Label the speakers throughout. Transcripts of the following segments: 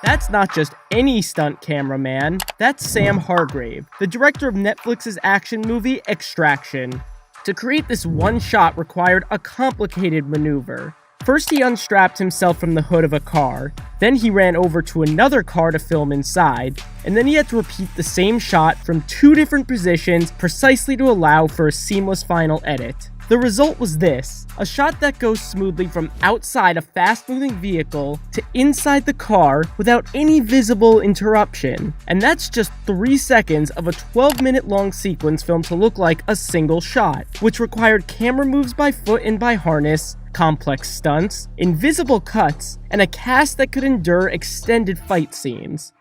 Speaker 1: That's not just any stunt cameraman, that's Sam Hargrave, the director of Netflix's action movie Extraction. To create this one shot required a complicated maneuver. First, he unstrapped himself from the hood of a car, then he ran over to another car to film inside, and then he had to repeat the same shot from 2 different positions precisely to allow for a seamless final edit. The result was this, a shot that goes smoothly from outside a fast-moving vehicle to inside the car without any visible interruption. And that's just 3 seconds of a 12-minute long sequence filmed to look like a single shot, which required camera moves by foot and by harness, complex stunts, invisible cuts, and a cast that could endure extended fight scenes.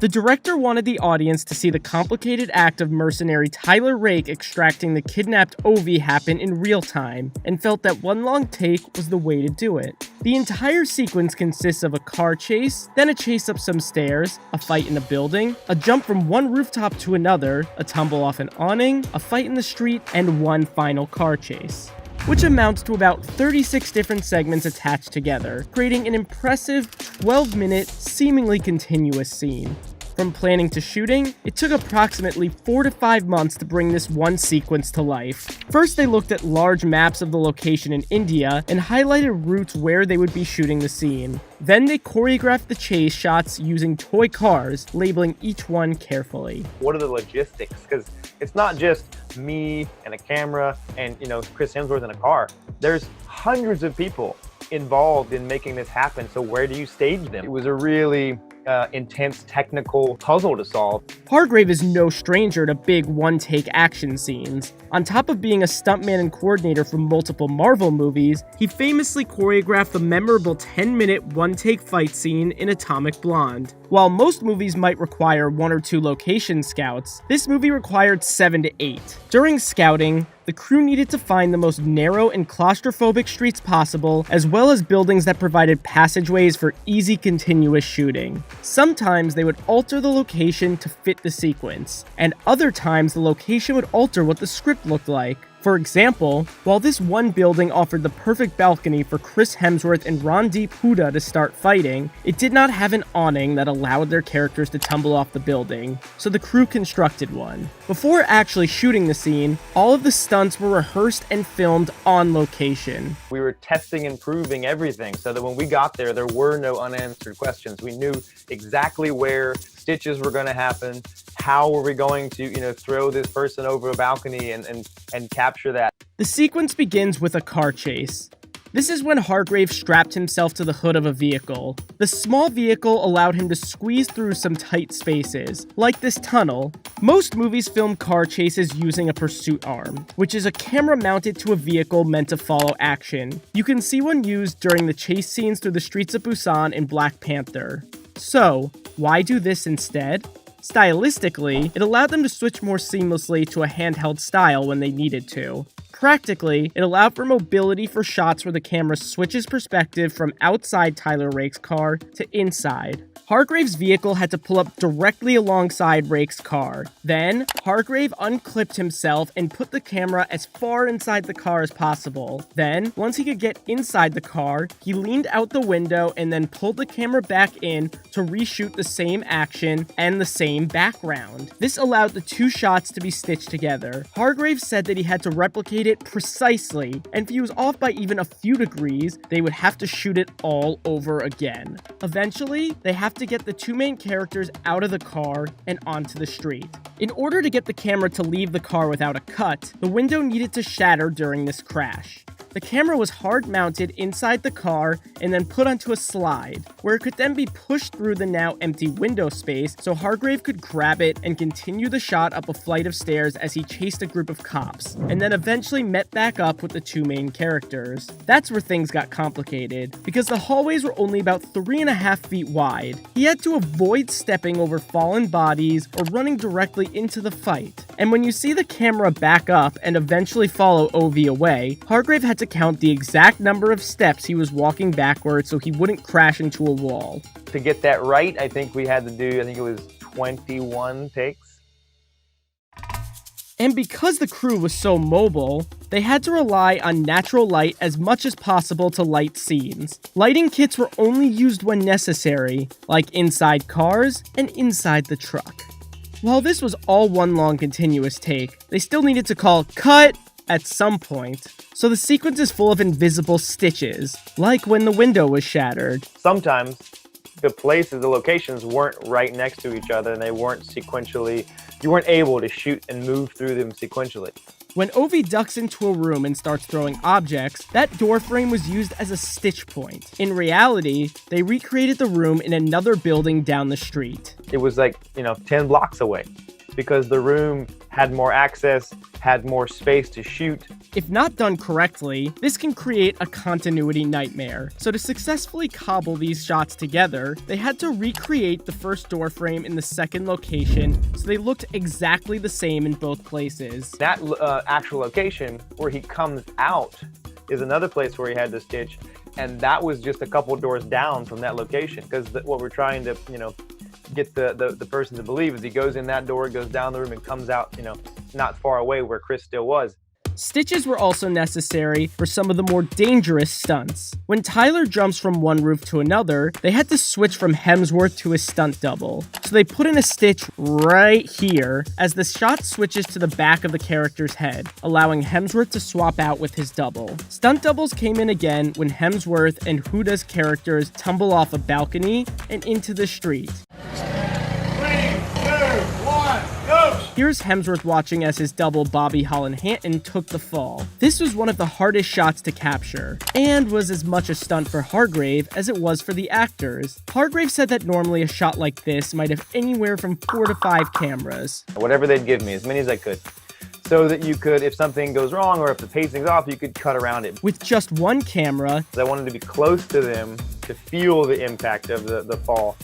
Speaker 1: The director wanted the audience to see the complicated act of mercenary Tyler Rake extracting the kidnapped Ovi happen in real time, and felt that one long take was the way to do it. The entire sequence consists of a car chase, then a chase up some stairs, a fight in a building, a jump from one rooftop to another, a tumble off an awning, a fight in the street, and one final car chase, which amounts to about 36 different segments attached together, creating an impressive 12-minute, seemingly continuous scene. From planning to shooting, it took approximately 4 to 5 months to bring this one sequence to life. First, they looked at large maps of the location in India and highlighted routes where they would be shooting the scene. Then they choreographed the chase shots using toy cars, labeling each one carefully.
Speaker 2: What are the logistics? Because it's not just me and a camera and, Chris Hemsworth in a car. There's hundreds of people involved in making this happen. So where do you stage them? It was a really intense technical puzzle to solve.
Speaker 1: Hargrave is no stranger to big one-take action scenes. On top of being a stuntman and coordinator for multiple Marvel movies, he famously choreographed the memorable 10-minute one-take fight scene in Atomic Blonde. While most movies might require 1 or 2 location scouts, this movie required 7 to 8. During scouting, the crew needed to find the most narrow and claustrophobic streets possible, as well as buildings that provided passageways for easy continuous shooting. Sometimes they would alter the location to fit the sequence, and other times the location would alter what the script looked like. For example, while this one building offered the perfect balcony for Chris Hemsworth and Randeep Hooda to start fighting, it did not have an awning that allowed their characters to tumble off the building, so the crew constructed one. Before actually shooting the scene, all of the stunts were rehearsed and filmed on location.
Speaker 2: We were testing and proving everything so that when we got there, there were no unanswered questions. We knew exactly where stitches were going to happen, how were we going to, throw this person over a balcony and capture that.
Speaker 1: The sequence begins with a car chase. This is when Hargrave strapped himself to the hood of a vehicle. The small vehicle allowed him to squeeze through some tight spaces, like this tunnel. Most movies film car chases using a pursuit arm, which is a camera mounted to a vehicle meant to follow action. You can see one used during the chase scenes through the streets of Busan in Black Panther. So, why do this instead? Stylistically, it allowed them to switch more seamlessly to a handheld style when they needed to. Practically, it allowed for mobility for shots where the camera switches perspective from outside Tyler Rake's car to inside. Hargrave's vehicle had to pull up directly alongside Rake's car. Then, Hargrave unclipped himself and put the camera as far inside the car as possible. Then, once he could get inside the car, he leaned out the window and then pulled the camera back in to reshoot the same action and the same background. This allowed the 2 shots to be stitched together. Hargrave said that he had to replicate it precisely, and if he was off by even a few degrees, they would have to shoot it all over again. Eventually, they have to get the 2 main characters out of the car and onto the street. In order to get the camera to leave the car without a cut, the window needed to shatter during this crash. The camera was hard mounted inside the car and then put onto a slide, where it could then be pushed through the now empty window space so Hargrave could grab it and continue the shot up a flight of stairs as he chased a group of cops, and then eventually met back up with the 2 main characters. That's where things got complicated, because the hallways were only about 3.5 feet wide. He had to avoid stepping over fallen bodies or running directly into the fight. And when you see the camera back up and eventually follow Ovi away, Hargrave had to count the exact number of steps he was walking backwards so he wouldn't crash into a wall.
Speaker 2: To get that right, I think we had to do, it was 21 takes.
Speaker 1: And because the crew was so mobile, they had to rely on natural light as much as possible to light scenes. Lighting kits were only used when necessary, like inside cars and inside the truck. While this was all one long continuous take, they still needed to call cut at some point, so the sequence is full of invisible stitches, like when the window was shattered.
Speaker 2: Sometimes the locations weren't right next to each other and they weren't sequentially, you weren't able to shoot and move through them sequentially.
Speaker 1: When Ovi ducks into a room and starts throwing objects, that door frame was used as a stitch point. In reality, they recreated the room in another building down the street.
Speaker 2: It was like, 10 blocks away because the room had more access, had more space to shoot.
Speaker 1: If not done correctly, this can create a continuity nightmare. So to successfully cobble these shots together, they had to recreate the first door frame in the second location so they looked exactly the same in both places.
Speaker 2: That actual location where he comes out is another place where he had to stitch, and that was just a couple doors down from that location, because what we're trying to, get the person to believe is he goes in that door, goes down the room, and comes out, not far away where Chris still was.
Speaker 1: Stitches were also necessary for some of the more dangerous stunts. When Tyler jumps from one roof to another, they had to switch from Hemsworth to his stunt double. So they put in a stitch right here as the shot switches to the back of the character's head, allowing Hemsworth to swap out with his double. Stunt doubles came in again when Hemsworth and Huda's characters tumble off a balcony and into the street.
Speaker 3: 3, 2, 1, go!
Speaker 1: Here's Hemsworth watching as his double Bobby Holland-Hanton took the fall. This was one of the hardest shots to capture, and was as much a stunt for Hargrave as it was for the actors. Hargrave said that normally a shot like this might have anywhere from 4 to 5 cameras.
Speaker 2: Whatever they'd give me, as many as I could, so that you could, if something goes wrong or if the pacing's off, you could cut around it.
Speaker 1: With just one camera,
Speaker 2: I wanted to be close to them to feel the impact of the fall,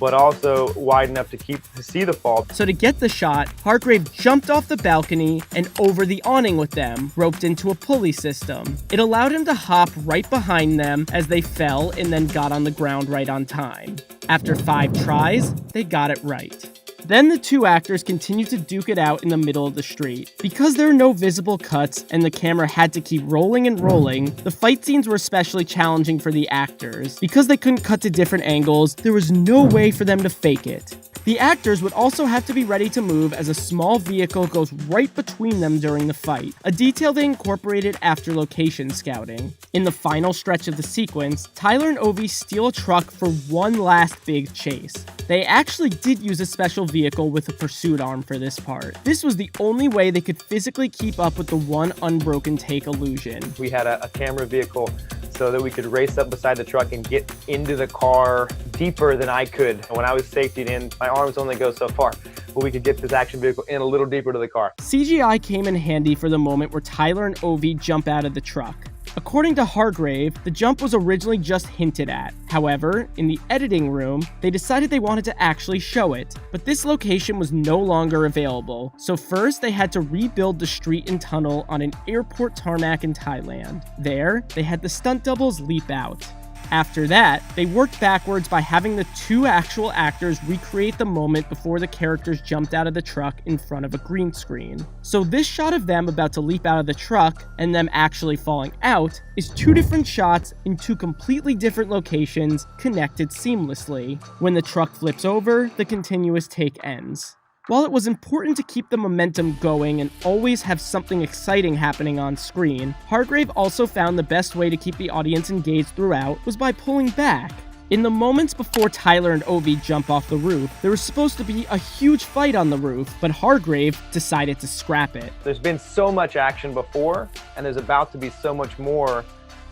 Speaker 2: but also wide enough to see the fall.
Speaker 1: So to get the shot, Hargrave jumped off the balcony and over the awning with them, roped into a pulley system. It allowed him to hop right behind them as they fell and then got on the ground right on time. After 5 tries, they got it right. Then the two actors continued to duke it out in the middle of the street. Because there are no visible cuts and the camera had to keep rolling and rolling, the fight scenes were especially challenging for the actors. Because they couldn't cut to different angles, there was no way for them to fake it. The actors would also have to be ready to move as a small vehicle goes right between them during the fight, a detail they incorporated after location scouting. In the final stretch of the sequence, Tyler and Ovi steal a truck for one last big chase. They actually did use a special vehicle with a pursuit arm for this part. This was the only way they could physically keep up with the one unbroken take illusion.
Speaker 2: We had a camera vehicle so that we could race up beside the truck and get into the car deeper than I could. When I was safetied in, my arms only go so far, but we could get this action vehicle in a little deeper to the car.
Speaker 1: CGI came in handy for the moment where Tyler and Ovi jump out of the truck. According to Hargrave, the jump was originally just hinted at. However, in the editing room, they decided they wanted to actually show it, but this location was no longer available. So first, they had to rebuild the street and tunnel on an airport tarmac in Thailand. There, they had the stunt doubles leap out. After that, they worked backwards by having the two actual actors recreate the moment before the characters jumped out of the truck in front of a green screen. So this shot of them about to leap out of the truck and them actually falling out is 2 different shots in 2 completely different locations connected seamlessly. When the truck flips over, the continuous take ends. While it was important to keep the momentum going and always have something exciting happening on screen, Hargrave also found the best way to keep the audience engaged throughout was by pulling back. In the moments before Tyler and Ovi jump off the roof, there was supposed to be a huge fight on the roof, but Hargrave decided to scrap it.
Speaker 2: There's been so much action before, and there's about to be so much more,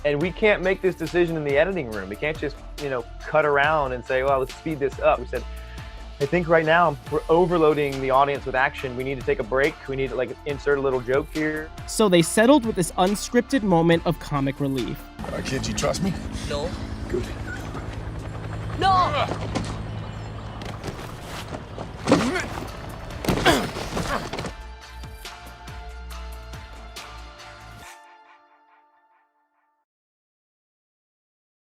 Speaker 2: and we can't make this decision in the editing room. We can't just, cut around and say, well, let's speed this up. We said, I think right now we're overloading the audience with action. We need to take a break. We need to insert a little joke here.
Speaker 1: So they settled with this unscripted moment of comic relief.
Speaker 3: Kid, you trust me?
Speaker 4: No.
Speaker 3: Good.
Speaker 4: No!